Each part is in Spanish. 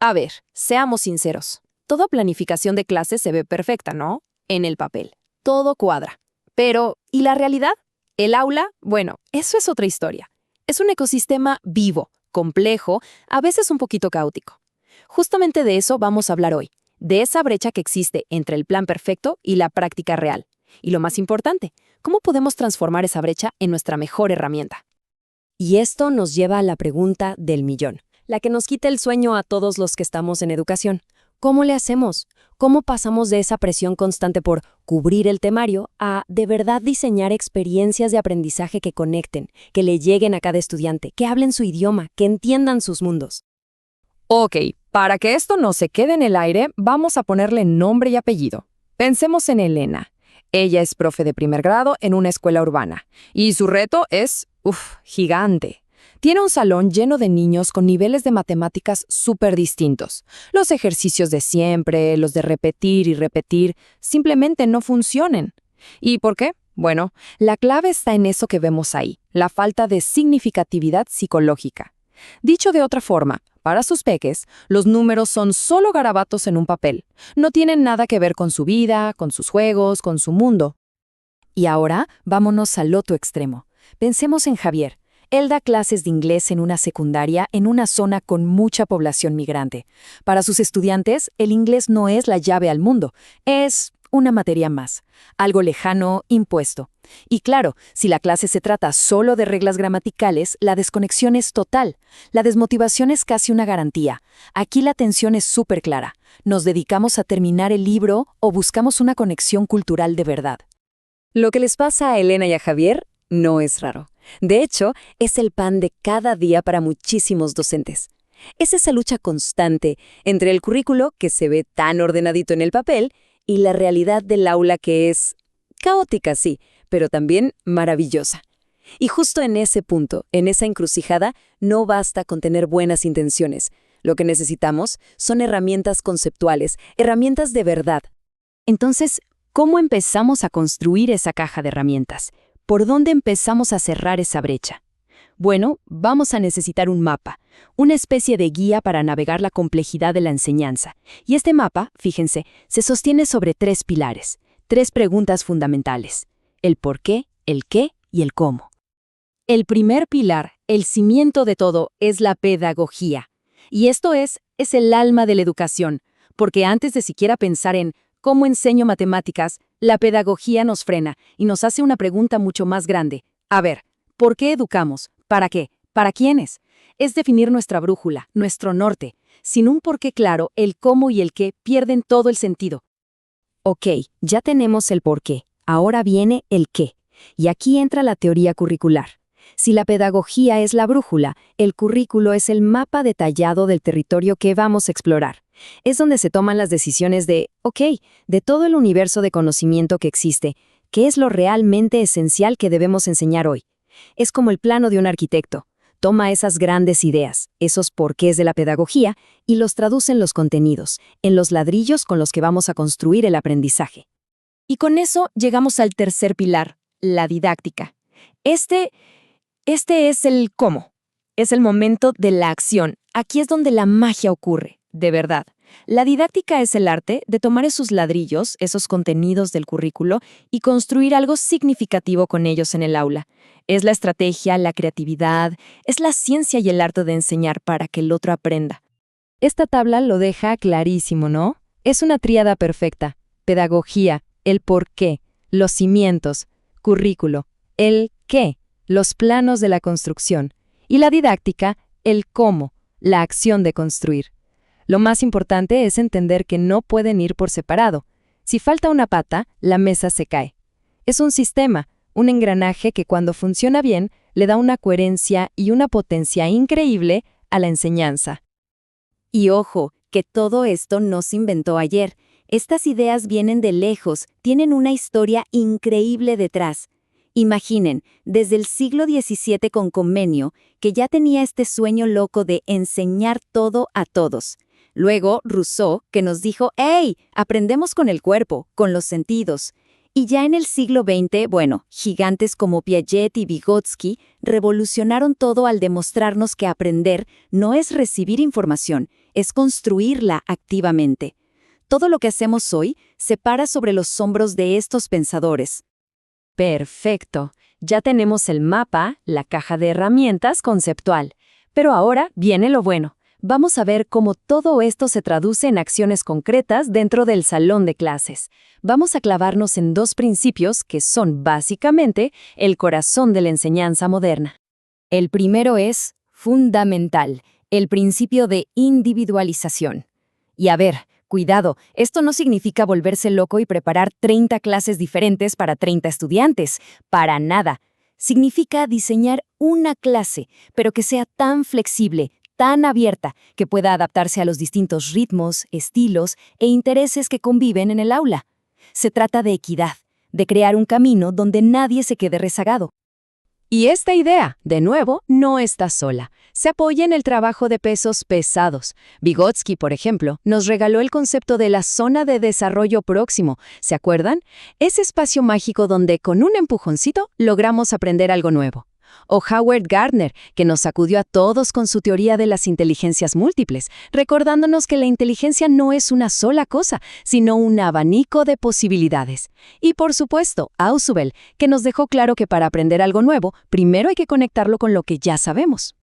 A ver, seamos sinceros. Toda planificación de clases se ve perfecta, ¿no? En el papel. Todo cuadra. Pero, ¿y la realidad? El aula, bueno, eso es otra historia. Es un ecosistema vivo, complejo, a veces un poquito caótico. Justamente de eso vamos a hablar hoy, de esa brecha que existe entre el plan perfecto y la práctica real. Y lo más importante, ¿cómo podemos transformar esa brecha en nuestra mejor herramienta? Y esto nos lleva a la pregunta del millón, la que nos quita el sueño a todos los que estamos en educación. ¿Cómo le hacemos? ¿Cómo pasamos de esa presión constante por cubrir el temario a de verdad diseñar experiencias de aprendizaje que conecten, que le lleguen a cada estudiante, que hablen su idioma, que entiendan sus mundos? Ok, para que esto no se quede en el aire, vamos a ponerle nombre y apellido. Pensemos en Elena. Ella es profe de primer grado en una escuela urbana, y su reto es, gigante. Tiene un salón lleno de niños con niveles de matemáticas súper distintos. Los ejercicios de siempre, los de repetir y repetir, simplemente no funcionan. ¿Y por qué? Bueno, la clave está en eso que vemos ahí, la falta de significatividad psicológica. Dicho de otra forma, para sus peques, los números son solo garabatos en un papel. No tienen nada que ver con su vida, con sus juegos, con su mundo. Y ahora, vámonos al otro extremo. Pensemos en Javier. Él da clases de inglés en una secundaria en una zona con mucha población migrante. Para sus estudiantes, el inglés no es la llave al mundo, es una materia más, algo lejano, impuesto. Y claro, si la clase se trata solo de reglas gramaticales, la desconexión es total. La desmotivación es casi una garantía. Aquí la tensión es súper clara. ¿Nos dedicamos a terminar el libro o buscamos una conexión cultural de verdad? Lo que les pasa a Elena y a Javier no es raro. De hecho, es el pan de cada día para muchísimos docentes. Es esa lucha constante entre el currículo, que se ve tan ordenadito en el papel, y la realidad del aula, que es caótica, sí, pero también maravillosa. Y justo en ese punto, en esa encrucijada, no basta con tener buenas intenciones. Lo que necesitamos son herramientas conceptuales, herramientas de verdad. Entonces, ¿cómo empezamos a construir esa caja de herramientas? ¿Por dónde empezamos a cerrar esa brecha? Bueno, vamos a necesitar un mapa, una especie de guía para navegar la complejidad de la enseñanza. Y este mapa, fíjense, se sostiene sobre 3 pilares, 3 preguntas fundamentales: el por qué, el qué y el cómo. El primer pilar, el cimiento de todo, es la pedagogía. Y esto es el alma de la educación, porque antes de siquiera pensar en cómo enseño matemáticas, la pedagogía nos frena y nos hace una pregunta mucho más grande. A ver, ¿por qué educamos? ¿Para qué? ¿Para quiénes? Es definir nuestra brújula, nuestro norte. Sin un porqué claro, el cómo y el qué pierden todo el sentido. Ok, ya tenemos el porqué. Ahora viene el qué. Y aquí entra la teoría curricular. Si la pedagogía es la brújula, el currículo es el mapa detallado del territorio que vamos a explorar. Es donde se toman las decisiones de todo el universo de conocimiento que existe, ¿qué es lo realmente esencial que debemos enseñar hoy? Es como el plano de un arquitecto. Toma esas grandes ideas, esos porqués de la pedagogía, y los traduce en los contenidos, en los ladrillos con los que vamos a construir el aprendizaje. Y con eso llegamos al tercer pilar, la didáctica. Este es el cómo. Es el momento de la acción. Aquí es donde la magia ocurre, de verdad. La didáctica es el arte de tomar esos ladrillos, esos contenidos del currículo, y construir algo significativo con ellos en el aula. Es la estrategia, la creatividad, es la ciencia y el arte de enseñar para que el otro aprenda. Esta tabla lo deja clarísimo, ¿no? Es una tríada perfecta. Pedagogía, el por qué, los cimientos, currículo, el qué, los planos de la construcción, y la didáctica, el cómo, la acción de construir. Lo más importante es entender que no pueden ir por separado. Si falta una pata, la mesa se cae. Es un sistema, un engranaje que cuando funciona bien, le da una coherencia y una potencia increíble a la enseñanza. Y ojo, que todo esto no se inventó ayer. Estas ideas vienen de lejos, tienen una historia increíble detrás. Imaginen, desde el siglo XVII con Comenio, que ya tenía este sueño loco de enseñar todo a todos. Luego, Rousseau, que nos dijo, ¡hey! Aprendemos con el cuerpo, con los sentidos. Y ya en el siglo XX, gigantes como Piaget y Vygotsky revolucionaron todo al demostrarnos que aprender no es recibir información, es construirla activamente. Todo lo que hacemos hoy se para sobre los hombros de estos pensadores. Perfecto. Ya tenemos el mapa, la caja de herramientas conceptual. Pero ahora viene lo bueno. Vamos a ver cómo todo esto se traduce en acciones concretas dentro del salón de clases. Vamos a clavarnos en 2 principios que son básicamente el corazón de la enseñanza moderna. El primero es fundamental, el principio de individualización. Y a ver, cuidado, esto no significa volverse loco y preparar 30 clases diferentes para 30 estudiantes. Para nada. Significa diseñar una clase, pero que sea tan flexible, tan abierta, que pueda adaptarse a los distintos ritmos, estilos e intereses que conviven en el aula. Se trata de equidad, de crear un camino donde nadie se quede rezagado. Y esta idea, de nuevo, no está sola. Se apoya en el trabajo de pesos pesados. Vygotsky, por ejemplo, nos regaló el concepto de la zona de desarrollo próximo. ¿Se acuerdan? Ese espacio mágico donde, con un empujoncito, logramos aprender algo nuevo. O Howard Gardner, que nos sacudió a todos con su teoría de las inteligencias múltiples, recordándonos que la inteligencia no es una sola cosa, sino un abanico de posibilidades. Y por supuesto, Ausubel, que nos dejó claro que para aprender algo nuevo, primero hay que conectarlo con lo que ya sabemos.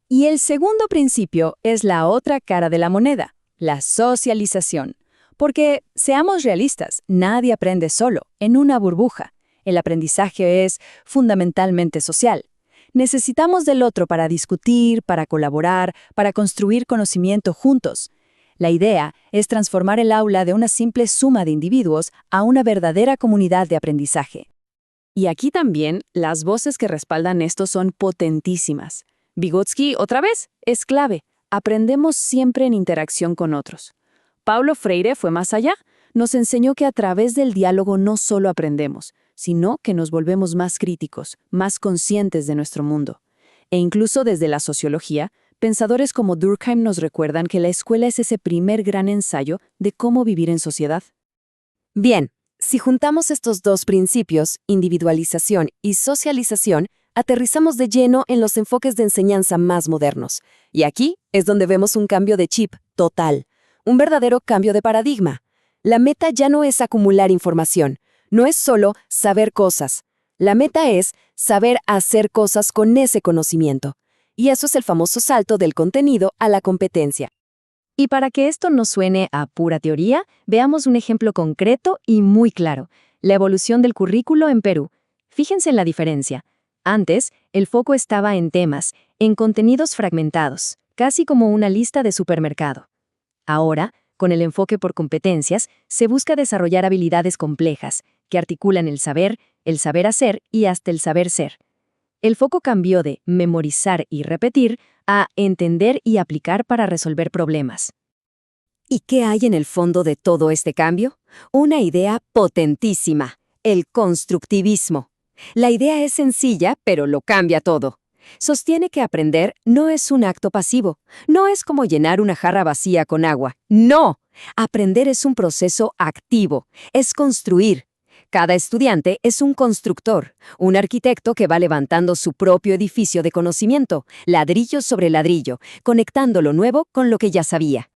Y el segundo principio es la otra cara de la moneda, la socialización. Porque, seamos realistas, nadie aprende solo, en una burbuja. El aprendizaje es fundamentalmente social. Necesitamos del otro para discutir, para colaborar, para construir conocimiento juntos. La idea es transformar el aula de una simple suma de individuos a una verdadera comunidad de aprendizaje. Y aquí también las voces que respaldan esto son potentísimas. Vygotsky, otra vez, es clave. Aprendemos siempre en interacción con otros. Paulo Freire fue más allá. Nos enseñó que a través del diálogo no solo aprendemos, sino que nos volvemos más críticos, más conscientes de nuestro mundo. E incluso desde la sociología, pensadores como Durkheim nos recuerdan que la escuela es ese primer gran ensayo de cómo vivir en sociedad. Bien, si juntamos estos 2 principios, individualización y socialización, aterrizamos de lleno en los enfoques de enseñanza más modernos. Y aquí es donde vemos un cambio de chip total, un verdadero cambio de paradigma. La meta ya no es acumular información, no es solo saber cosas. La meta es saber hacer cosas con ese conocimiento. Y eso es el famoso salto del contenido a la competencia. Y para que esto no suene a pura teoría, veamos un ejemplo concreto y muy claro: la evolución del currículo en Perú. Fíjense en la diferencia. Antes, el foco estaba en temas, en contenidos fragmentados, casi como una lista de supermercado. Ahora, con el enfoque por competencias, se busca desarrollar habilidades complejas, que articulan el saber hacer y hasta el saber ser. El foco cambió de memorizar y repetir a entender y aplicar para resolver problemas. ¿Y qué hay en el fondo de todo este cambio? Una idea potentísima, el constructivismo. La idea es sencilla, pero lo cambia todo. Sostiene que aprender no es un acto pasivo, no es como llenar una jarra vacía con agua. ¡No! Aprender es un proceso activo, es construir. Cada estudiante es un constructor, un arquitecto que va levantando su propio edificio de conocimiento, ladrillo sobre ladrillo, conectando lo nuevo con lo que ya sabía.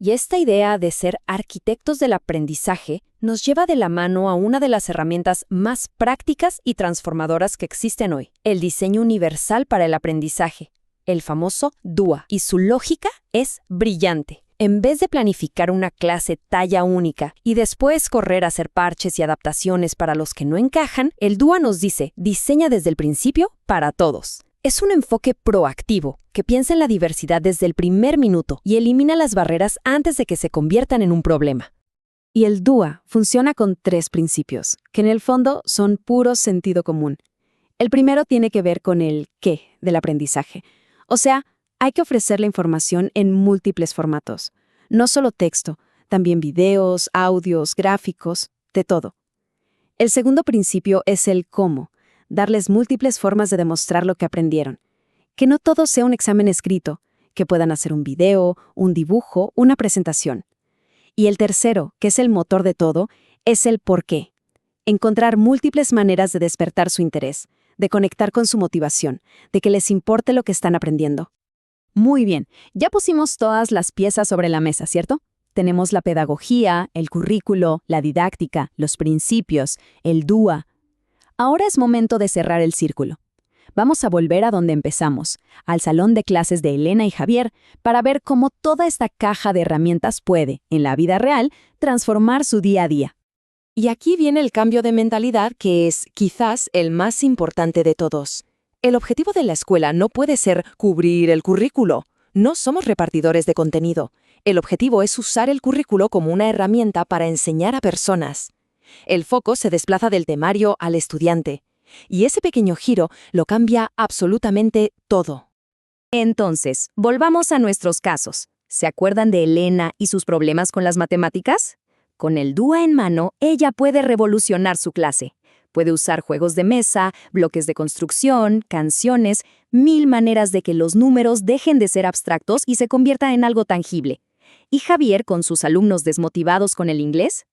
Y esta idea de ser arquitectos del aprendizaje nos lleva de la mano a una de las herramientas más prácticas y transformadoras que existen hoy, el diseño universal para el aprendizaje, el famoso DUA. Y su lógica es brillante. En vez de planificar una clase talla única y después correr a hacer parches y adaptaciones para los que no encajan, el DUA nos dice, diseña desde el principio para todos. Es un enfoque proactivo, que piensa en la diversidad desde el primer minuto y elimina las barreras antes de que se conviertan en un problema. Y el DUA funciona con 3 principios, que en el fondo son puro sentido común. El primero tiene que ver con el qué del aprendizaje. O sea, hay que ofrecer la información en múltiples formatos. No solo texto, también videos, audios, gráficos, de todo. El segundo principio es el cómo, darles múltiples formas de demostrar lo que aprendieron. Que no todo sea un examen escrito, que puedan hacer un video, un dibujo, una presentación. Y el tercero, que es el motor de todo, es el por qué. Encontrar múltiples maneras de despertar su interés, de conectar con su motivación, de que les importe lo que están aprendiendo. Muy bien, ya pusimos todas las piezas sobre la mesa, ¿cierto? Tenemos la pedagogía, el currículo, la didáctica, los principios, el DUA. Ahora es momento de cerrar el círculo. Vamos a volver a donde empezamos, al salón de clases de Elena y Javier, para ver cómo toda esta caja de herramientas puede, en la vida real, transformar su día a día. Y aquí viene el cambio de mentalidad que es quizás el más importante de todos. El objetivo de la escuela no puede ser cubrir el currículo. No somos repartidores de contenido. El objetivo es usar el currículo como una herramienta para enseñar a personas. El foco se desplaza del temario al estudiante. Y ese pequeño giro lo cambia absolutamente todo. Entonces, volvamos a nuestros casos. ¿Se acuerdan de Elena y sus problemas con las matemáticas? Con el DUA en mano, ella puede revolucionar su clase. Puede usar juegos de mesa, bloques de construcción, canciones, 1000 maneras de que los números dejen de ser abstractos y se conviertan en algo tangible. ¿Y Javier con sus alumnos desmotivados con el inglés?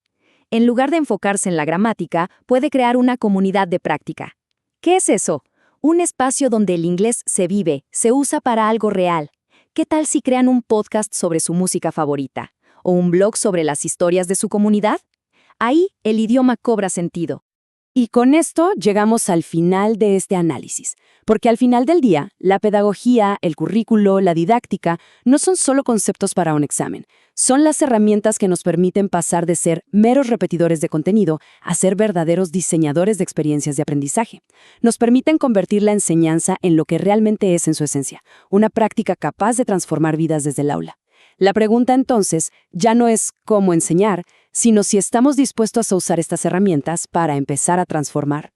En lugar de enfocarse en la gramática, puede crear una comunidad de práctica. ¿Qué es eso? Un espacio donde el inglés se vive, se usa para algo real. ¿Qué tal si crean un podcast sobre su música favorita? ¿O un blog sobre las historias de su comunidad? Ahí el idioma cobra sentido. Y con esto llegamos al final de este análisis, porque al final del día, la pedagogía, el currículo, la didáctica, no son solo conceptos para un examen, son las herramientas que nos permiten pasar de ser meros repetidores de contenido a ser verdaderos diseñadores de experiencias de aprendizaje. Nos permiten convertir la enseñanza en lo que realmente es en su esencia, una práctica capaz de transformar vidas desde el aula. La pregunta entonces ya no es cómo enseñar, sino si estamos dispuestos a usar estas herramientas para empezar a transformar.